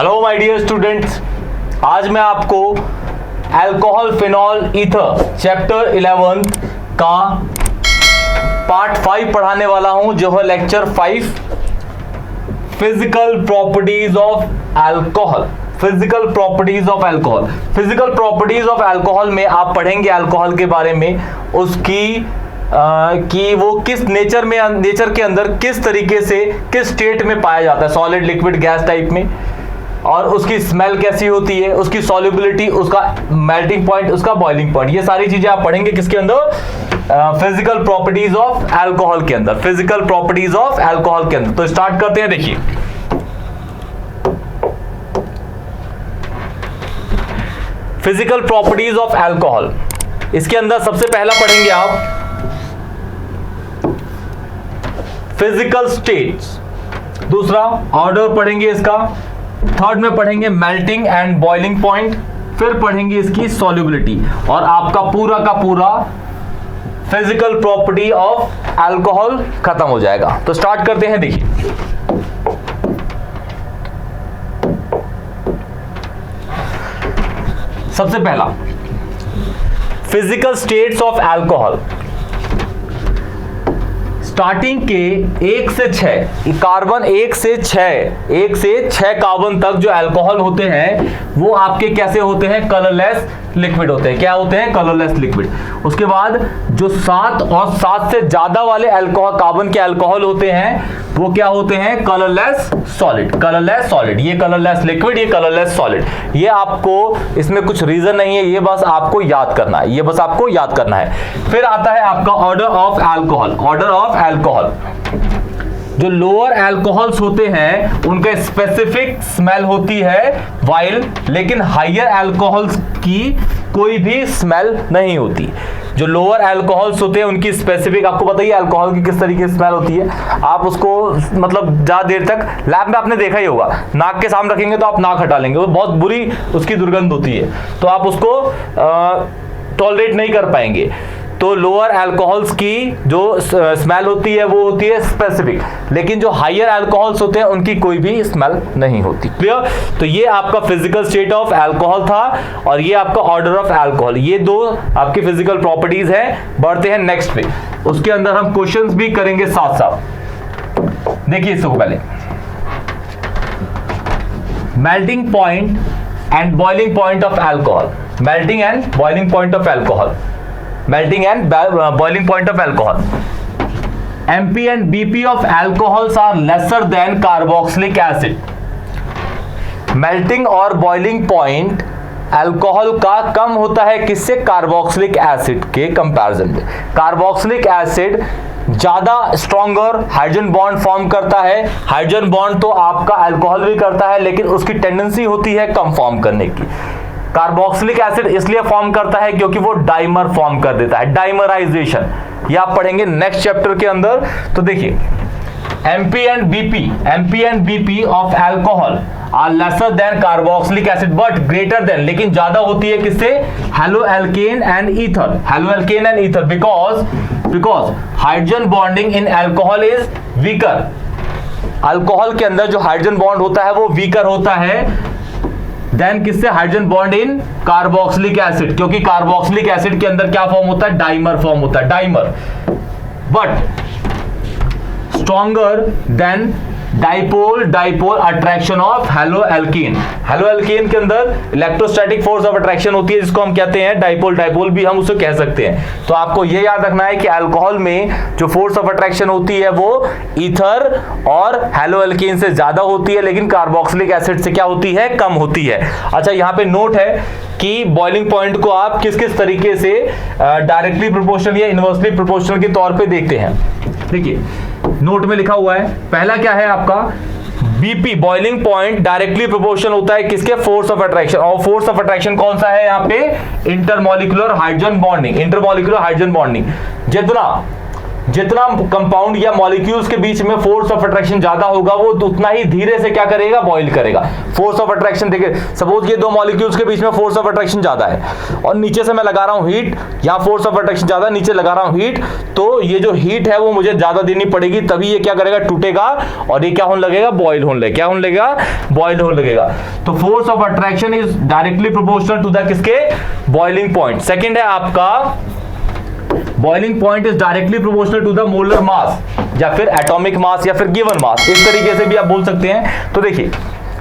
Hello my dear students, आज मैं आपको अल्कोहल फिनॉल ईथर चैप्टर 11 का पार्ट 5 पढ़ाने वाला हूं, जो है lecture 5 physical properties of alcohol. Physical properties of alcohol. Physical properties of alcohol में आप पढ़ेंगे अल्कोहल के बारे में, उसकी कि वो किस नेचर के अंदर किस तरीके से किस स्टेट में पाया जाता है, सॉलिड, लिक्विड, गैस टाइप में, और उसकी स्मेल कैसी होती है, उसकी सॉल्युबिलिटी, उसका मेल्टिंग पॉइंट, उसका बॉइलिंग पॉइंट। ये सारी चीजें आप पढ़ेंगे किसके अंदर? फिजिकल प्रॉपर्टीज ऑफ अल्कोहल के अंदर। फिजिकल प्रॉपर्टीज ऑफ अल्कोहल के अंदर। तो स्टार्ट करते हैं। देखिए, फिजिकल प्रॉपर्टीज ऑफ अल्कोहल, इसके अंदर सबसे पहला पढ़ेंगे आप फिजिकल स्टेट्स, दूसरा ऑर्डर पढ़ेंगे इसका, थर्ड में पढ़ेंगे मेल्टिंग एंड बॉइलिंग पॉइंट, फिर पढ़ेंगे इसकी सॉल्युबिलिटी, और आपका पूरा का पूरा फिजिकल प्रॉपर्टी ऑफ अल्कोहल खत्म हो जाएगा। तो स्टार्ट करते हैं। देखिए, सबसे पहला physical states of alcohol, starting के 1 से 6 कार्बन, 1 से 6 कार्बन तक जो अल्कोहल होते हैं वो आपके कैसे होते हैं? कलरलेस लिक्विड होते हैं। क्या होते हैं? Colourless liquid. उसके बाद जो 7 और 7 से ज्यादा वाले अल्कोहल, कार्बन के अल्कोहल होते हैं, वो क्या होते हैं? Colourless solid. कलरलेस सॉलिड, ये कलरलेस लिक्विड, ये कलरलेस सॉलिड। ये आपको, इसमें कुछ रीजन नहीं है, ये बस आपको याद करना है, ये बस आपको याद करना है। फिर आता है आपका order of alcohol. Order of alcohol, जो लोअर अल्कोहल्स होते हैं उनका स्पेसिफिक स्मेल होती है वाइल, लेकिन हायर अल्कोहल्स की कोई भी स्मेल नहीं होती। जो लोअर अल्कोहल्स होते हैं उनकी स्पेसिफिक, आपको बताइए अल्कोहल की किस तरीके से स्मेल होती है। आप उसको मतलब ज्यादा देर तक लैब में आपने देखा ही होगा, नाक के सामने रखेंगे तो आप नाक हटा लेंगे, वो बहुत बुरी उसकी दुर्गंध होती है, तो आप उसको टॉलरेट नहीं कर पाएंगे। तो लोअर अल्कोहल्स की जो स्मेल होती है वो होती है स्पेसिफिक, लेकिन जो हायर अल्कोहल्स होते हैं उनकी कोई भी स्मेल नहीं होती। क्लियर? तो ये आपका फिजिकल स्टेट ऑफ अल्कोहल था, और ये आपका ऑर्डर ऑफ अल्कोहल। ये दो आपकी फिजिकल प्रॉपर्टीज हैं। बढ़ते हैं नेक्स्ट पे, उसके अंदर हम क्वेश्चंस भी करेंगे साथ साथ। देखिए इसको पहले, melting point and boiling point of alcohol. Melting and boiling point of alcohol. Melting and boiling point of alcohol. MP and BP of alcohols are lesser than carboxylic acid. Melting और boiling point alcohol का कम होता है किससे? Carboxylic acid के comparison में। Carboxylic acid ज्यादा stronger hydrogen bond form करता है। हाइड्रोजन बॉन्ड तो आपका अल्कोहल भी करता है, लेकिन उसकी टेंडेंसी होती है कम फॉर्म करने की। कार्बोक्सिलिक एसिड इसलिए फॉर्म करता है क्योंकि वो डाइमर फॉर्म कर देता है, डाइमराइजेशन। ये आप पढ़ेंगे नेक्स्ट चैप्टर के अंदर। तो देखिए, MP and BP of alcohol are lesser than carboxylic acid but greater than, लेकिन ज्यादा होती है किससे? Haloalkane and ether. Haloalkane and ether because hydrogen bonding in alcohol is weaker. Alcohol के अंदर जो हाइड्रोजन बॉन्ड होता है वो वीकर होता है देन किससे? Hydrogen bond in carboxylic acid, क्योंकि कार्बोक्सिलिक एसिड के अंदर क्या फॉर्म होता है? डाइमर फॉर्म होता है, dimer. But stronger than dipole attraction of haloalkane. Haloalkane के अंदर इलेक्ट्रोस्टैटिक फोर्स ऑफ अट्रैक्शन होती है, जिसको हम कहते हैं डाइपोल भी हम उसे कह सकते हैं। तो आपको ये याद रखना है कि अल्कोहल में जो फोर्स ऑफ अट्रैक्शन होती है वो ईथर और हेलोएल्केन से ज्यादा होती है, लेकिन कार्बोक्सिलिक एसिड से क्या होती है? कम होती है। अच्छा, यहाँ पे नोट है कि बॉइलिंग पॉइंट को आप किस किस तरीके से डायरेक्टली प्रोपोर्शनल या इनवर्सली प्रोपोर्शनल के तौर पे देखते हैं। देखिए, नोट में लिखा हुआ है, पहला क्या है आपका? BP boiling point directly proportional होता है किसके? Force of attraction. और फोर्स ऑफ अट्रैक्शन कौन सा है यहाँ पे? Intermolecular hydrogen bonding. Intermolecular hydrogen bonding. जितना जितना कंपाउंड या मॉलिक्यूल्स के बीच में फोर्स ऑफ अट्रैक्शन ज्यादा होगा वो उतना ही धीरे से क्या करेगा, बॉइल करेगा। फोर्स ऑफ अट्रैक्शन देखिए, सपोज ये दो मॉलिक्यूल्स के बीच में फोर्स ऑफ अट्रैक्शन ज्यादा है और नीचे से मैं लगा रहा हूं हीट, यहां फोर्स ऑफ अट्रैक्शन ज्यादा है, नीचे लगा रहा हूं हीट, तो ये जो हीट है वो मुझे ज्यादा देनी पड़ेगी, तभी ये क्या करेगा, टूटेगा और ये क्या होने लगेगा, बॉइल होने लगेगा। क्या होने लगेगा, बॉइल होने लगेगा। तो force of attraction is directly proportional to the किसके, बॉइलिंग पॉइंट। सेकंड है आपका boiling point is directly proportional to the molar mass या फिर एटॉमिक मास या फिर गिवन मास, इस तरीके से भी आप बोल सकते हैं। तो देखिए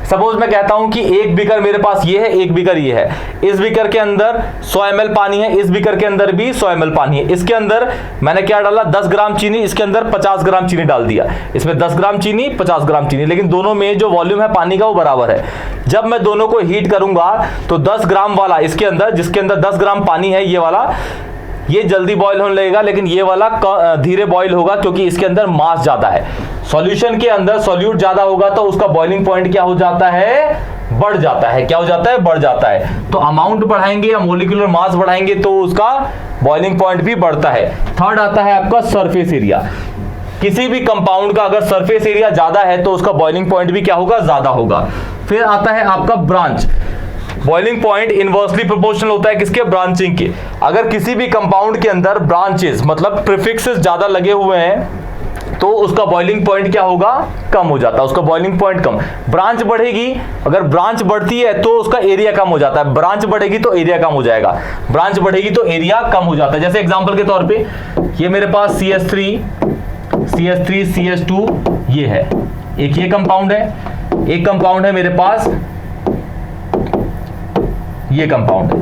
सपोज मैं कहता हूं कि एक बीकर मेरे पास ये है, एक बीकर ये है, इस बीकर के अंदर 100 ml पानी है, इस बीकर के अंदर भी 100 ml पानी है। इसके अंदर मैंने क्या डाला, 10 ग्राम चीनी, इसके अंदर 50 ग्राम चीनी डाल दिया। इसमें 10 ग्राम चीनी, 50 ग्राम चीनी, लेकिन दोनों में जो वॉल्यूम है पानी का वो बराबर है। जब मैं दोनों को हीट करूंगा तो 10 ग्राम वाला इसके अंदर, जिसके अंदर 10 ग्राम पानी है, ये वाला, ये जल्दी बॉईल होने लगेगा, लेकिन ये वाला धीरे बॉईल होगा क्योंकि इसके अंदर मास ज्यादा है। सॉल्यूशन के अंदर सॉल्यूट ज्यादा होगा तो उसका बॉइलिंग पॉइंट क्या हो जाता है, बढ़ जाता है। क्या हो जाता है, बढ़ जाता है। तो अमाउंट बढ़ाएंगे या मोलिकुलर मास बढ़ाएंगे तो उसका बॉइलिंग पॉइंट भी बढ़ता है। थर्ड आता है आपका सरफेस एरिया। किसी भी कंपाउंड का अगर सरफेस एरिया ज्यादा है तो उसका बॉइलिंग पॉइंट भी क्या होगा, ज्यादा होगा। फिर आता है आपका branch. Boiling point inversely proportional होता है किसके, ब्रांचिंग के। अगर किसी भी कंपाउंड के अंदर ब्रांचेस मतलब प्रीफिक्सेस ज्यादा लगे हुए हैं तो उसका बॉइलिंग पॉइंट क्या होगा, कम हो जाता है, उसका बॉइलिंग पॉइंट कम। ब्रांच बढ़ेगी, अगर ब्रांच बढ़ती है तो उसका एरिया कम हो जाता है, ब्रांच बढ़ेगी तो एरिया कम हो जाएगा, ब्रांच बढ़ेगी तो एरिया कम हो जाता है। जैसे एग्जांपल के तौर पे ये मेरे पास CH3 CH2 ये है, एक ये कंपाउंड है, एक कंपाउंड है मेरे पास ये कंपाउंड है।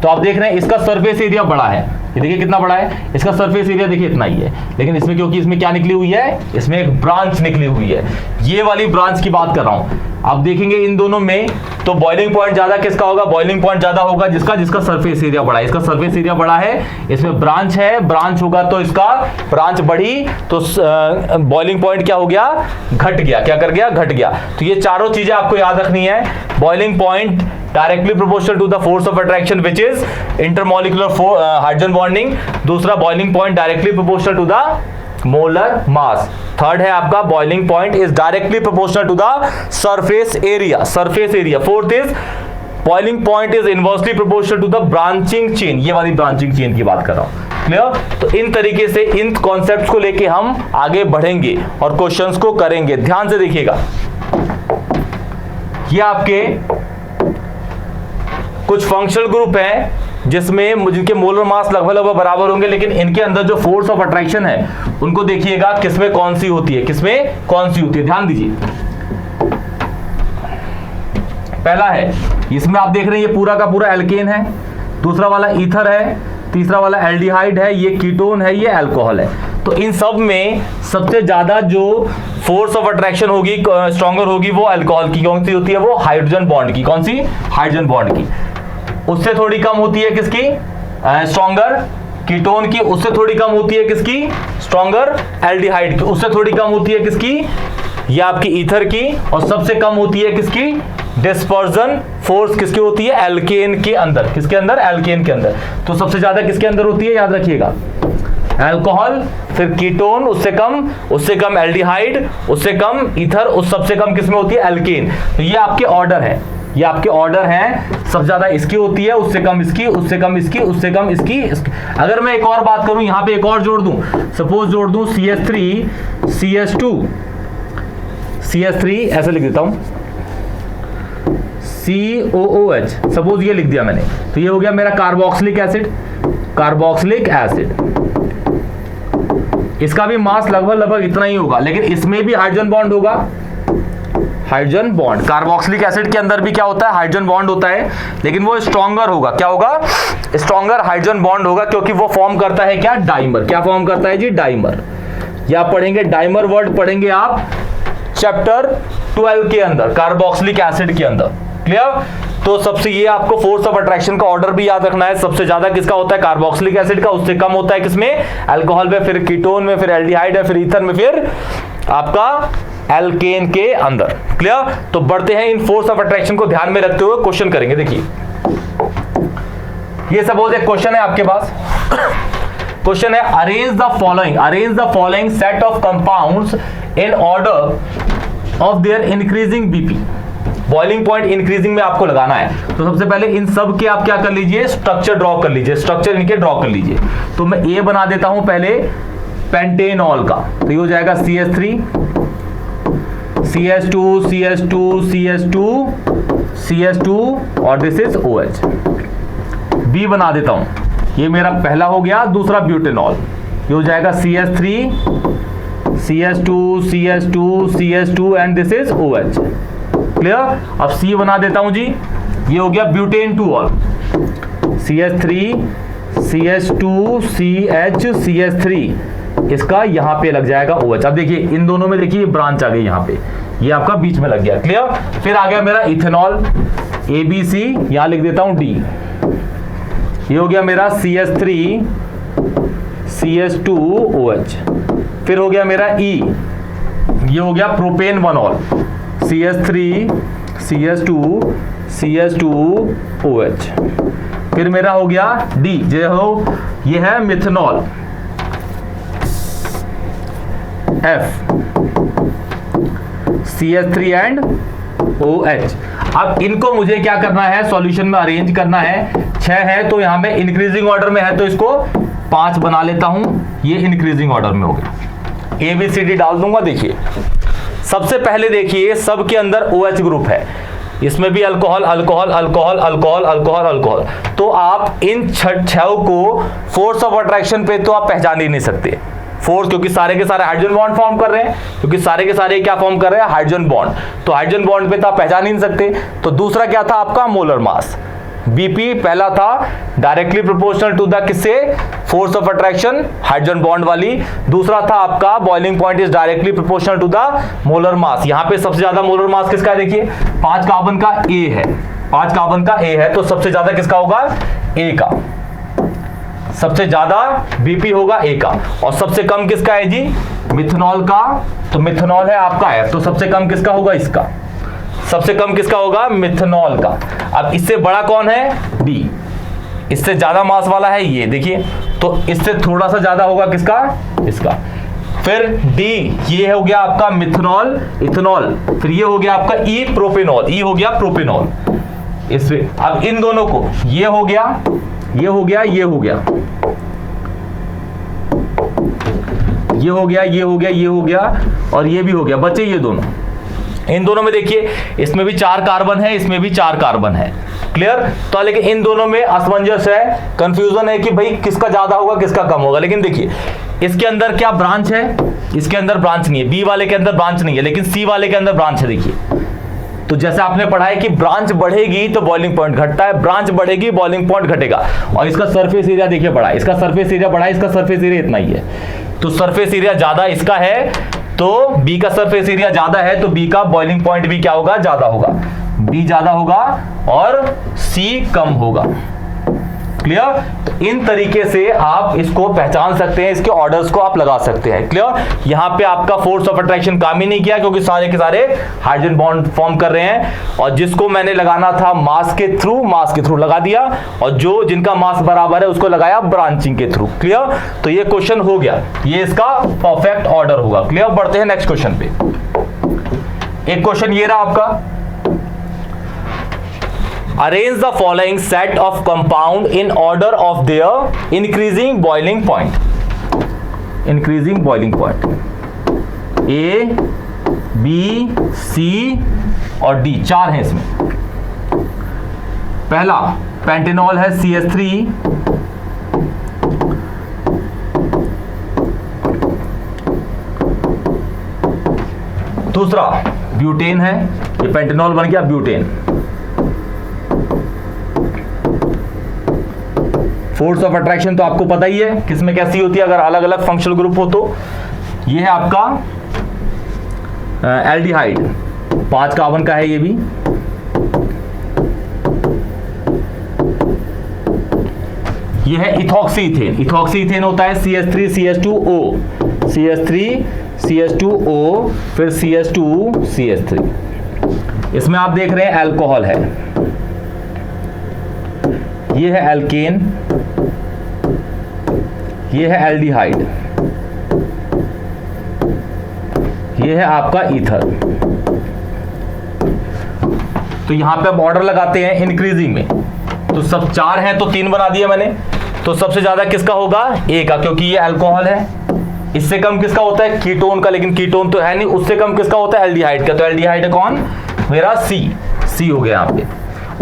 तो आप देख रहे हैं इसका सरफेस एरिया बड़ा है, ये देखिए कितना बड़ा है, इसका सरफेस एरिया देखिए इतना ही है, लेकिन इसमें क्योंकि इसमें क्या निकली हुई है, इसमें एक ब्रांच निकली हुई है। ये वाली ब्रांच की बात कर रहा हूं। आप देखेंगे इन दोनों में तो बॉइलिंग पॉइंट ज्यादा किसका होगा, बॉइलिंग पॉइंट ज्यादा होगा जिसका सरफेस एरिया बड़ा है। इसका सरफेस एरिया बड़ा है, इसमें ब्रांच है, ब्रांच होगा तो इसका ब्रांच बढ़ी तो बॉइलिंग पॉइंट क्या हो गया, घट गया। क्या कर गया, घट गया। तो ये चारों चीजें आपको याद रखनी है। Boiling point directly proportional to the force of attraction which is intermolecular hydrogen bonding. दूसरा boiling point directly proportional to the molar mass. Third है आपका boiling point is directly proportional to the surface area, surface area. Fourth is boiling point is inversely proportional to the branching chain, ये वाली branching chain की बात कर रहा हूं। Clear? तो इन तरीके से इन कॉन्सेप्ट्स को लेके हम आगे बढ़ेंगे और क्वेश्चंस को करेंगे। ध्यान से देखिएगा, ये आपके कुछ फंक्शनल ग्रुप हैं जिसमें जिनके मोलर मास लगभग बराबर होंगे, लेकिन इनके अंदर जो फोर्स ऑफ अट्रैक्शन है उनको देखिएगा किसमें कौन सी होती है, किसमें कौन सी होती है। ध्यान दीजिए, पहला है इसमें आप देख रहे हैं ये पूरा का पूरा एल्केन है, दूसरा वाला ईथर है, तीसरा वाला एल्डिहाइड है, ये कीटोन है, ये अल्कोहल है। तो इन सब में सबसे ज्यादा जो फोर्स ऑफ अट्रैक्शन होगी, स्ट्रॉन्गर होगी, वो अल्कोहल की। कौन सी होती है वो, हाइड्रोजन बॉन्ड की। कौन सी, हाइड्रोजन बॉन्ड की। उससे थोड़ी कम होती है किसकी, स्ट्रॉन्गर कीटोन की। उससे थोड़ी कम होती है किसकी, स्ट्रॉन्गर एल्डिहाइड की। उससे थोड़ी कम होती है किसकी, ये आपकी ईथर की। और सबसे कम होती है किसकी, डिस्पर्जन फोर्स किसकी होती है, एल्केन के अंदर। किसके अंदर, एल्केन के अंदर। तो सबसे ज्यादा किसके अंदर होती है, याद रखिएगा, अल्कोहल, फिर कीटोन, उससे कम एल्डिहाइड, उससे कम ईथर, उस सबसे कम किसमें होती है, एल्केन। तो ये आपके ऑर्डर है, ये आपके ऑर्डर हैं। सबसे ज्यादा इसकी होती है, उससे कम इसकी, उससे कम इसकी, उससे कम इसकी। अगर मैं एक और बात करूं, यहां पे एक और जोड़ दूं, सपोज जोड़ दूं CH3 CH2 CH3 ऐसे लिख देता हूं, COOH, सपोज ये लिख दिया मैंने, तो ये हो गया मेरा कार्बोक्सिलिक एसिड, कार्बोक्सिलिक एसिड। इसका भी मास लगभग इतना ही होगा, लेकिन इसमें भी हाइड्रोजन बॉन्ड होगा, हाइड्रोजन बॉन्ड। कार्बोक्सिलिक एसिड के अंदर भी क्या होता है, हाइड्रोजन बॉन्ड होता है, लेकिन वो स्ट्रॉन्गर होगा। क्या होगा, स्ट्रॉन्गर हाइड्रोजन बॉन्ड होगा, क्योंकि वो फॉर्म करता है क्या, डाइमर। क्या फॉर्म करता है जी, डाइमर। या पढ़ेंगे डाइमर, वर्ड पढ़ेंगे आप चैप्टर 12 के अंदर, कार्बोक्सिलिक एसिड के अंदर। क्लियर? तो सबसे ये आपको फोर्स ऑफ अट्रैक्शन का ऑर्डर भी याद रखना है। सबसे ज्यादा किसका होता है, कार्बोक्सिलिक एसिड का, उससे कम होता है किसमें, अल्कोहल में, फिर कीटोन में, फिर एल्डिहाइड है, फिर ईथर में, फिर आपका एल्केन के अंदर। क्लियर? तो बढ़ते हैं, इन फोर्स ऑफ अट्रैक्शन को ध्यान में रखते हुए क्वेश्चन करेंगे। देखिए, ये सपोज एक क्वेश्चन है आपके पास, क्वेश्चन है arrange the following set of compounds in order of their increasing BP. Boiling point increasing में आपको लगाना है। तो सबसे पहले इन सब के आप क्या कर लीजिए, स्ट्रक्चर ड्रॉ कर लीजिए, स्ट्रक्चर इनके ड्रॉ कर लीजिए। तो मैं ए बना देता हूं पहले पेंटेनॉल का, तो ये हो जाएगा CH3 CH2 CH2 CH2 CH2 और दिस इज OH। बी बना देता हूं, ये मेरा पहला हो गया। दूसरा ब्यूटेनॉल, ये हो जाएगा CH3 CH2 CH2 CH2 and this is OH। Clear. अब सी बना देता हूं जी, ये हो गया butane 2 all, CH3 CH2 CH CH3, इसका यहां पे लग जाएगा OH। अब देखिए इन दोनों में देखिए ब्रांच आ गई यहां पे, ये आपका बीच में लग गया। क्लियर। फिर आ गया मेरा इथेनॉल ABC, यहां लिख देता हूं D, ये हो गया मेरा CH3 CH2 OH। फिर हो गया मेरा E, ये हो गया propane 1 all, CH3 CH2 CH2 OH। फिर मेरा हो गया D, ये है methanol F, CH3 and OH। अब इनको मुझे क्या करना है, सॉल्यूशन में अरेंज करना है। 6 है तो यहां में इंक्रीजिंग ऑर्डर में है, तो इसको 5 बना लेता हूं, ये इंक्रीजिंग ऑर्डर में हो गया। ABCD डाल दूंगा। देखिए सबसे पहले देखिए सबके अंदर OH ग्रुप है, इसमें भी alcohol alcohol alcohol alcohol alcohol alcohol. तो आप इन 6 को फोर्स ऑफ अट्रैक्शन पे तो आप पहचान ही नहीं सकते। फोर्स, क्योंकि सारे के सारे हाइड्रोजन बॉन्ड फॉर्म कर रहे हैं, क्योंकि सारे के सारे क्या फॉर्म कर रहे हैं, हाइड्रोजन बॉन्ड। तो हाइड्रोजन बॉन्ड पे तो आप पहचान ही नहीं सकते। तो दूसरा क्या था आपका, मोलर मास। बीपी पहला था डायरेक्टली प्रोपोर्शनल टू द किससे, force of attraction, hydrogen bond वाली। दूसरा था आपका boiling point is directly proportional to the molar mass. यहां पे सबसे ज्यादा मोलर मास किसका है, देखिए 5 कार्बन का A है, 5 कार्बन का A है, तो सबसे ज्यादा किसका होगा, A का। सबसे ज्यादा बीपी होगा A का, और सबसे कम किसका है जी, मिथेनॉल का। तो मिथेनॉल है आपका F, तो सबसे कम किसका होगा, इसका। सबसे कम किसका होगा, मिथेनॉल का। अब इससे बड़ा कौन है, D। इससे ज्यादा मास वाला है ये, देखिए। तो इससे थोड़ा सा ज्यादा होगा किसका, इसका। फिर D, ये हो गया आपका मिथेनॉल इथेनॉल। फिर ये हो गया आपका E प्रोपेनॉल, E हो गया प्रोपेनॉल। इससे अब इन दोनों को, ये हो गया, ये हो गया, ये हो गया, ये हो गया, ये हो गया, ये हो गया, और ये भी हो गया, बचे ये दोनों। इन दोनों में देखिए इसमें भी 4 कार्बन है, इसमें भी 4 कार्बन है। क्लियर। तो लेकिन इन दोनों में असमंजस है, कंफ्यूजन है कि भाई किसका ज्यादा होगा किसका कम होगा। लेकिन देखिए इसके अंदर क्या ब्रांच है, इसके अंदर ब्रांच नहीं है, बी वाले के अंदर ब्रांच नहीं है, लेकिन सी वाले के अंदर ब्रांच है। देखिए तो जैसे आपने पढ़ा है कि ब्रांच बढ़ेगी तो बॉइलिंग पॉइंट घटता है, ब्रांच बढ़ेगी बॉइलिंग पॉइंट घटेगा। और इसका सरफेस एरिया देखिए बढ़ा, इसका सरफेस एरिया बढ़ा, इसका सरफेस एरिया इतना ही है। तो सरफेस एरिया ज्यादा इसका है, तो बी का सरफेस एरिया ज्यादा है, तो बी का बॉइलिंग पॉइंट भी क्या होगा, ज्यादा होगा। बी ज्यादा होगा और सी कम होगा। क्लियर। तो इन तरीके से आप इसको पहचान सकते हैं, इसके ऑर्डर्स को आप लगा सकते हैं। क्लियर। यहां पे आपका फोर्स ऑफ अट्रैक्शन काम ही नहीं किया, क्योंकि सारे के सारे हाइड्रोजन बॉन्ड फॉर्म कर रहे हैं। और जिसको मैंने लगाना था मास के थ्रू लगा दिया, और जो जिनका मास बराबर है उसको लगाया ब्रांचिंग के थ्रू। क्लियर। तो ये क्वेश्चन हो गया, ये इसका परफेक्ट ऑर्डर होगा। क्लियर। बढ़ते हैं नेक्स्ट क्वेश्चन पे। एक क्वेश्चन ये रहा आपका, arrange the following set of compound in order of their increasing boiling point. Increasing boiling point A, B, C और D, 4 हैं इसमें। पहला पेंटेनॉल है CH3, दूसरा ब्यूटेन है, ये पेंटेनॉल बन गया ब्यूटेन। फोर्स ऑफ अट्रैक्शन तो आपको पता ही है किसमें कैसी होती है अगर अलग अलग फंक्शनल ग्रुप हो तो। ये है आपका एल्डिहाइड, 5 कार्बन का है ये भी। ये है इथॉक्सी इथेन, इथॉक्सी इथेन होता है CH3 CH2O, CH3 CH2O, फिर CH2 CH3। इसमें आप देख रहे हैं अल्कोहल है, ये है एल्केन, ये है एल्डिहाइड, ये है आपका ईथर। तो यहां पे आप ऑर्डर लगाते हैं इंक्रीजिंग में, तो सब 4 हैं तो 3 बना दिया मैंने। तो सबसे ज्यादा किसका होगा? ए का, क्योंकि ये अल्कोहल है। इससे कम किसका होता है? कीटोन का, लेकिन कीटोन तो है नहीं। उससे कम किसका होता है? एल्डिहाइड का। तो एल्डिहाइड है कौन? मेरा सी हो गया यहाँ पे।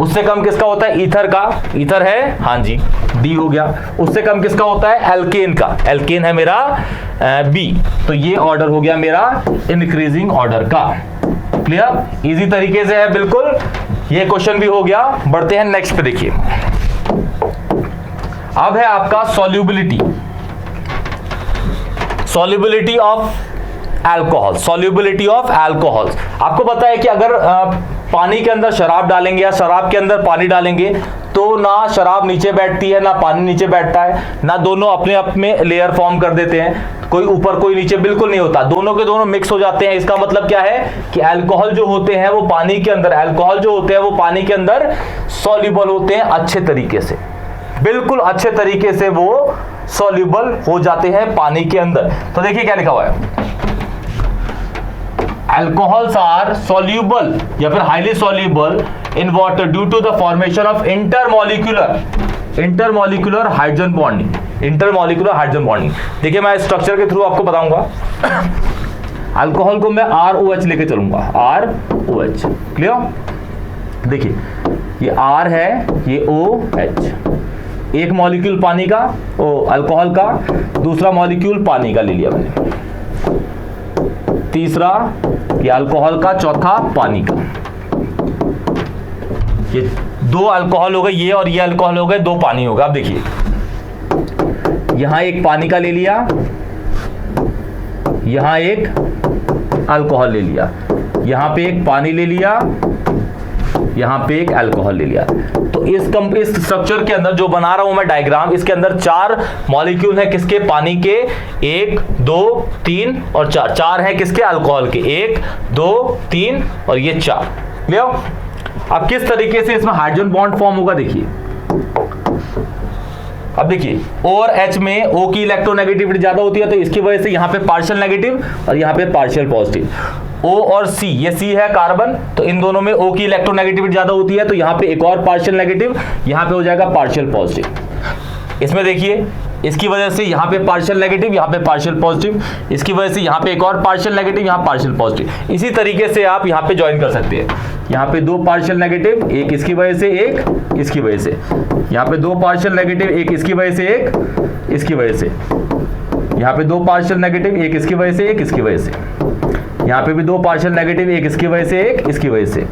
उससे कम किसका होता है? ईथर का। ईथर है, हाँ जी, डी हो गया। उससे कम किसका होता है? एल्केन का। एल्केन है मेरा बी। तो ये ऑर्डर हो गया मेरा इंक्रीजिंग ऑर्डर का। क्लियर? इजी तरीके से है बिल्कुल। ये क्वेश्चन भी हो गया। बढ़ते हैं नेक्स्ट पे। देखिए अब है आपका solubility of alcohol. Solubility of alcohol. आपको पता है कि अगर पानी के अंदर शराब डालेंगे या शराब के अंदर पानी डालेंगे तो ना शराब नीचे बैठती है ना पानी नीचे बैठता है, ना दोनों अपने आप में लेयर फॉर्म कर देते हैं, कोई ऊपर कोई नीचे बिल्कुल नहीं होता, दोनों के दोनों मिक्स हो जाते हैं। इसका मतलब क्या है कि अल्कोहल जो होते हैं वो पानी के अंदर सॉल्युबल होते हैं अच्छे तरीके से, बिल्कुल अच्छे तरीके से वो सॉल्युबल हो जाते हैं पानी के अंदर। तो देखिए क्या लिखा हुआ है, अल्कोहल्स आर सॉल्युबल या फिर highly soluble in water due to the formation of intermolecular hydrogen bonding. Intermolecular hydrogen bonding, देखिए मैं स्ट्रक्चर के थ्रू आपको बताऊंगा। अल्कोहल को मैं ROH लेके चलूंगा, ROH। क्लियर? देखिए ये R है, ये OH, एक मॉलिक्यूल पानी का, अल्कोहल का, दूसरा मॉलिक्यूल पानी का ले लिया मैंने, तीसरा ये अल्कोहल का, चौथा पानी का। ये 2 अल्कोहल हो गए, ये और ये अल्कोहल हो गए, 2 पानी होगा। अब देखिए यहां एक पानी का ले लिया, यहां एक अल्कोहल ले लिया, यहां पे एक पानी ले लिया, यहां पे एक अल्कोहल ले लिया। तो इस स्ट्रक्चर के अंदर जो बना रहा हूं मैं डायग्राम, इसके अंदर 4 मॉलिक्यूल है किसके? पानी के। 1 2 3 और 4 है किसके? अल्कोहल के। 1 2 3 और ये 4। क्लियर? अब किस तरीके से इसमें हाइड्रोजन बॉन्ड फॉर्म होगा देखिए। अब देखिए O और H में O की इलेक्ट्रोनेगेटिविटी ज्यादा होती है, तो इसकी वजह से यहां पे पार्शियल नेगेटिव और यहां पे पार्शियल पॉजिटिव। O और C, ये C है कार्बन, तो इन दोनों में O की इलेक्ट्रोनेगेटिविटी ज्यादा होती है, तो यहां पे एक और पार्शियल नेगेटिव, यहां पे हो जाएगा पार्शियल पॉजिटिव। इसमें देखिए इसकी वजह से यहां पे पार्शियल नेगेटिव, यहां पे पार्शियल पॉजिटिव, इसकी वजह से यहां पे एक और पार्शियल नेगेटिव, यहां पार्शियल पॉजिटिव। इसी तरीके से आप यहां पे ज्वाइन कर सकते हैं। यहां पे 2 पार्शियल नेगेटिव, एक इसकी वजह से, एक इसकी वजह से। यहां पे 2 पार्शियल नेगेटिव, एक इसकी वजह से, एक इसकी वजह से। यहां पे 2 पार्शियल नेगेटिव, एक इसकी वजह से, एक इसकी वजह से। यहाँ पे भी 2 पार्शियल नेगेटिव, एक इसकी वजह से, एक इसकी वजह से।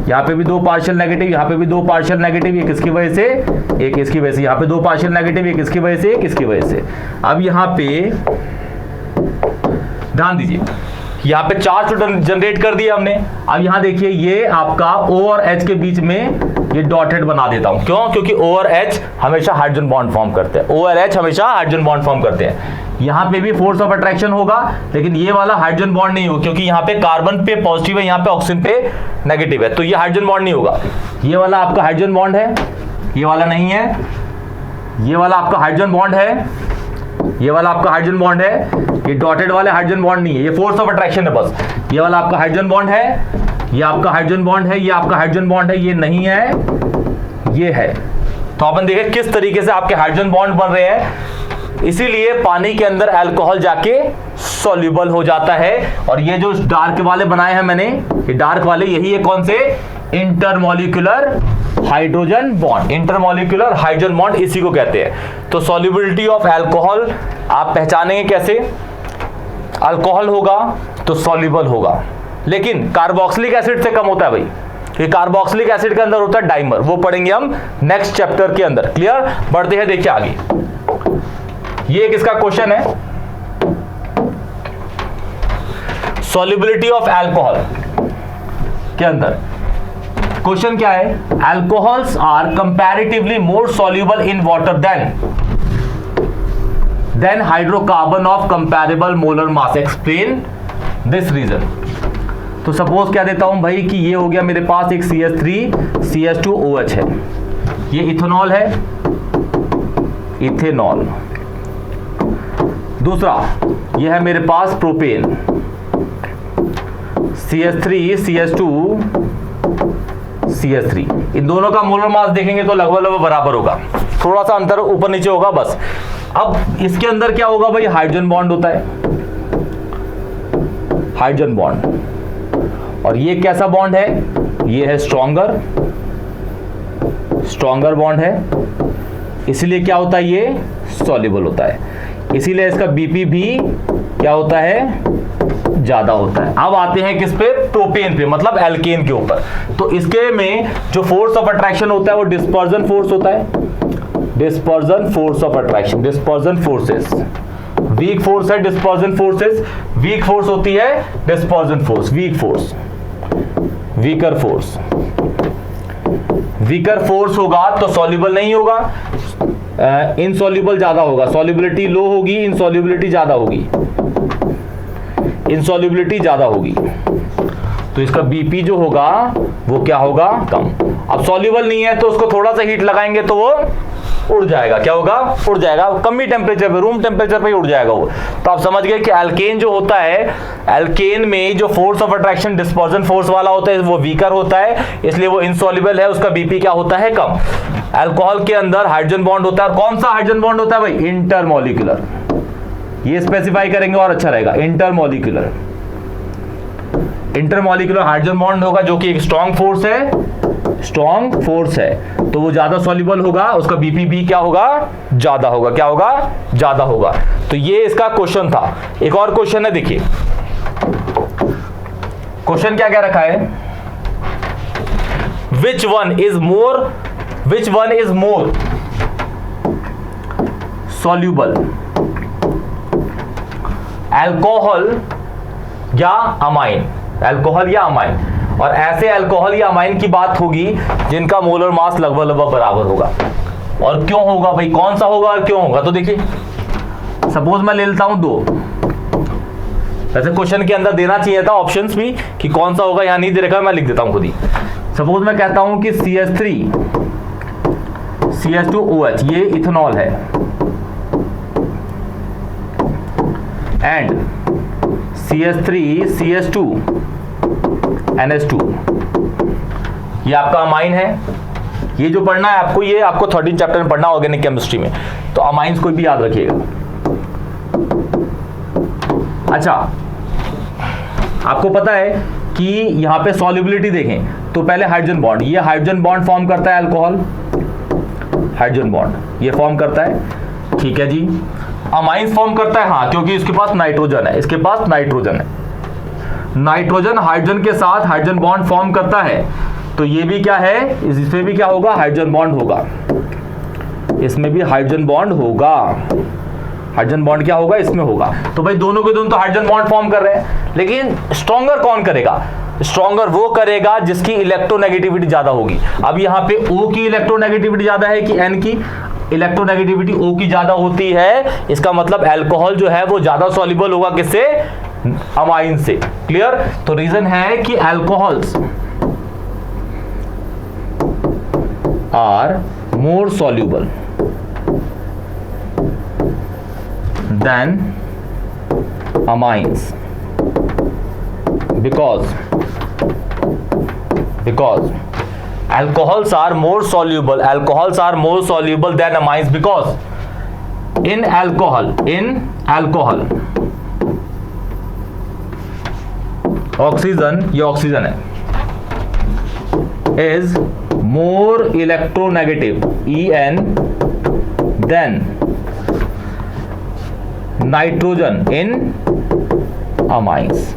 यहाँ पे भी 2 पार्शियल नेगेटिव, यहाँ पे भी 2 पार्शियल नेगेटिव, एक इसकी वजह से, एक इसकी वजह से। यहाँ पे 2 पार्शियल नेगेटिव, एक इसकी वजह से, एक इसकी वजह से। अब यहाँ पे ध्यान दीजिए, यहाँ पे चार्ज जनरेट कर दिया हमने। अब यहाँ देखिए ये आपका O और H के बीच में ये डॉटेड बना देता हूं। क्यों? क्योंकि O और H हमेशा हाइड्रोजन बॉन्ड फॉर्म करते हैं। O और H हमेशा हाइड्रोजन बॉन्ड फॉर्म करते हैं। यहाँ पे भी फोर्स ऑफ अट्रैक्शन होगा, लेकिन ये वाला हाइड्रोजन बॉन्ड नहीं होगा, क्योंकि यहाँ पे कार्बन पे पॉजिटिव है, यहाँ पे ऑक्सीजन पे नेगेटिव है, तो ये हाइड्रोजन बॉन्ड नहीं होगा। ये वाला आपका हाइड्रोजन बॉन्ड है, ये वाला नहीं है। ये वाला आपका हाइड्रोजन बॉन्ड है, ये वाला आपका हाइड्रोजन बॉन्ड है। ये डॉटेड वाले हाइड्रोजन बॉन्ड नहीं है, ये फोर्स ऑफ अट्रैक्शन है बस। ये वाला आपका हाइड्रोजन बॉन्ड है, ये आपका हाइड्रोजन बॉन्ड है, ये आपका हाइड्रोजन बॉन्ड है, ये नहीं है, ये है। तो अपन देखें किस तरीके से आपके हाइड्रोजन बॉन्ड बन रहे हैं। इसीलिए पानी के अंदर अल्कोहल जाके सॉल्युबल हो जाता है। और ये जो डार्क वाले बनाए हैं मैंने, ये डार्क वाले यही है कौन से? Intermolecular hydrogen bond. Intermolecular hydrogen bond इसी को कहते हैं। तो सॉल्युबिलिटी ऑफ अल्कोहल आप पहचानेंगे कैसे? अल्कोहल होगा तो सॉल्युबल होगा, लेकिन कार्बोक्सिलिक एसिड से कम होता है भाई। ये कार्बोक्सिलिक एसिड के अंदर होता है डाइमर, वो पढ़ेंगे हम नेक्स्ट चैप्टर के अंदर। क्लियर? बढ़ते हैं, देखिए आगे। ये किसका क्वेश्चन है? सॉल्युबिलिटी ऑफ अल्कोहल के अंदर क्वेश्चन क्या है? Alcohols are comparatively more soluble in water than hydrocarbon of comparable molar mass. Explain this reason. तो सपोज क्या देता हूं भाई कि ये हो गया मेरे पास एक CH3CH2OH है, ये इथेनॉल है, इथेनॉल। दूसरा ये है मेरे पास प्रोपेन, CH3 CH2 CH3, इन दोनों का मोलर मास देखेंगे तो लगभग बराबर होगा, थोड़ा सा अंतर ऊपर नीचे होगा बस। अब इसके अंदर क्या होगा भाई, हाइड्रोजन बॉन्ड होता है, हाइड्रोजन बॉन्ड। और ये कैसा बॉन्ड है, ये है स्ट्रॉन्गर बॉन्ड है, इसीलिए क्या होता है, ये सॉल्युबल होता है, इसीलिए इसका बीपी भी क्या होता है, ज्यादा होता है। अब आते हैं किस पे, प्रोपेन पे, मतलब एल्केन के ऊपर। तो इसके में जो फोर्स ऑफ अट्रैक्शन होता है वो डिस्पर्जन फोर्स होता है, dispersion force of attraction, dispersion forces. Weak force है डिस्पर्जन फोर्सेस, वीक फोर्स होती है dispersion force, weak force, weaker force. Weaker force होगा तो सॉल्युबल नहीं होगा, इनसॉल्युबल ज्यादा होगा, सॉल्युबिलिटी लो होगी, इनसॉल्युबिलिटी ज्यादा होगी, इनसॉल्युबिलिटी ज्यादा होगी, तो इसका बीपी जो होगा वो क्या होगा, कम। अब सॉल्युबल नहीं है तो उसको थोड़ा सा हीट लगाएंगे तो वो उड़ जाएगा, क्या होगा, उड़ जाएगा, कम ही टेम्परेचर पे, रूम टेम्परेचर पे ही उड़ जाएगा वो। तो आप समझ गए कि एल्केन जो होता है, एल्केन में जो force of attraction dispersion force वाला होता है वो वीकर होता है, इसलिए वो इनसॉल्युबल है, उसका बीपी क्या होता है, कम। अल्कोहल के अंदर हाइड्रोजन बॉन्ड होता है, और कौन सा हाइड्रोजन बॉन्ड होता है भाई, इंटरमॉलिक्यूलर, ये स्पेसिफाई करेंगे और अच्छा रहेगा, इंटरमॉलिक्यूलर। इंटरमॉलिक्यूलर हाइड्रोजन बॉन्ड होगा जो कि एक स्ट्रॉन्ग फोर्स है, स्ट्रॉन्ग फोर्स है, तो वो ज्यादा सॉल्युबल होगा, उसका बीपी भी क्या होगा, ज्यादा होगा, क्या होगा, ज्यादा होगा। तो ये इसका क्वेश्चन था। एक और क्वेश्चन है, देखिए क्वेश्चन क्या क्या रखा है, which one is more soluble, alcohol या अमाइन, अल्कोहल या अमाइन। और ऐसे अल्कोहल या अमाइन की बात होगी जिनका मोलर मास लगभग बराबर होगा। और क्यों होगा भाई, कौन सा होगा और क्यों होगा, तो देखिए सपोज मैं ले लेता हूं दो, वैसे क्वेश्चन के अंदर देना चाहिए था ऑप्शंस भी कि कौन सा होगा, यहां नहीं दे रखा, मैं लिख देता हूं खुद ही। सपोज मैं कहता हूं कि CH3 CH2OH ये इथेनॉल है, एंड CH3 CH2 NH2 ये आपका अमाइन है। ये जो पढ़ना है आपको, ये आपको 13 चैप्टर में पढ़ना, ऑर्गेनिक केमिस्ट्री में, तो अमाइंस को भी याद रखिएगा। अच्छा, आपको पता है कि यहां पे सॉल्युबिलिटी देखें तो पहले हाइड्रोजन बॉन्ड, ये हाइड्रोजन बॉन्ड फॉर्म करता है, अल्कोहल हाइड्रोजन बॉन्ड ये फॉर्म करता है, ठीक है जी। अमाइंस फॉर्म करता है, हाँ, क्योंकि इसके पास नाइट्रोजन है, इसके पास नाइट्रोजन है, नाइट्रोजन हाइड्रोजन के साथ हाइड्रोजन बॉन्ड फॉर्म करता है, तो ये भी क्या है, इसमें भी क्या होगा, हाइड्रोजन बॉन्ड होगा, इसमें भी हाइड्रोजन बॉन्ड होगा, हाइड्रोजन बॉन्ड क्या होगा, इसमें होगा। तो भाई दोनों के दोनों तो हाइड्रोजन बॉन्ड फॉर्म कर रहे हैं, लेकिन स्ट्रॉन्गर कौन करेगा, स्ट्रॉन्गर वो करेगा जिसकी इलेक्ट्रोनेगेटिविटी ज्यादा होगी। अब यहाँ पे O की इलेक्ट्रोनेगेटिविटी ज्यादा है कि N की, इलेक्ट्रोनेगेटिविटी O की ज्यादा होती है, इसका मतलब अल्कोहल जो है वो ज्यादा सॉल्युबल होगा किससे, अमाइन से। क्लियर, तो रीजन है कि alcohols are more soluble than amines because alcohols are more soluble than amines, because in alcohol oxygen, ये ऑक्सीजन है, is more electronegative En than nitrogen in amines.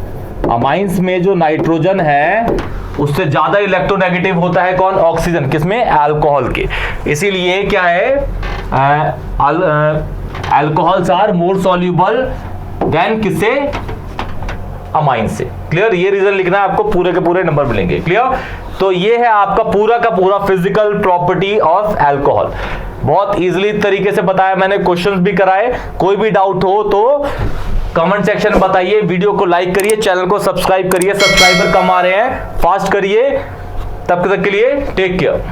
Amines में जो नाइट्रोजन है उससे ज्यादा इलेक्ट्रोनेगेटिव होता है कौन, ऑक्सीजन, किसमें, अल्कोहल के। इसीलिए क्या है, alcohols are more soluble than किससे, अमाइन से। क्लियर, ये रीजन लिखना है आपको, पूरे के पूरे नंबर मिलेंगे। क्लियर, तो ये है आपका पूरा का पूरा फिजिकल प्रॉपर्टी ऑफ अल्कोहल। बहुत इजीली तरीके से बताया मैंने, क्वेश्चंस भी कराए। कोई भी डाउट हो तो कमेंट सेक्शन में बताइए, वीडियो को लाइक करिए, चैनल को सब्सक्राइब करिए, सब्सक्राइबर कम आ रहे हैं, फास्ट करिए। तब तक के लिए टेक केयर।